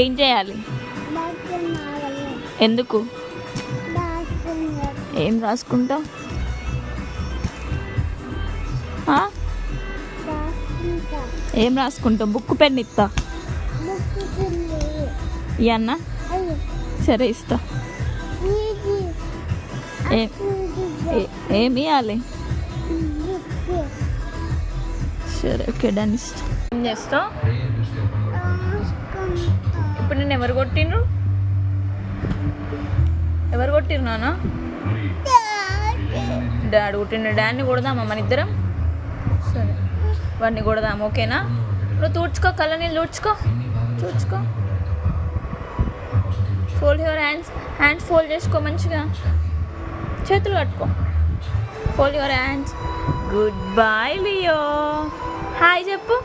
ఏం చేయాలి? ఎందుకు? ఏం రాసుకుంటావు? ఏం రాసుకుంటావు? బుక్ పెన్ ఇస్తా. ఇవన్నా సరే ఇస్తా. ఏమి ఇవ్వాలి? సరే ఓకే డన్ ఇస్తా. ఏం చేస్తావు ఇప్పుడు? నేను ఎవరు కొట్టిండ్రు? ఎవరు కొట్టిరు నాన్న? డాడీ కొట్టిండు. డాడీని కొడదామా మన ఇద్దరం? సరే వాడిని కొడదాం ఓకేనా? నువ్వు తూడ్చుకో, కళ్ళ నీళ్ళు తూడ్చుకో. ఫోల్డ్ యువర్ హ్యాండ్స్ ఫోల్డ్ చేసుకో మంచిగా. చేతులు కట్టుకో. Fold your hands. Good boy Leo. Hi చెప్పు.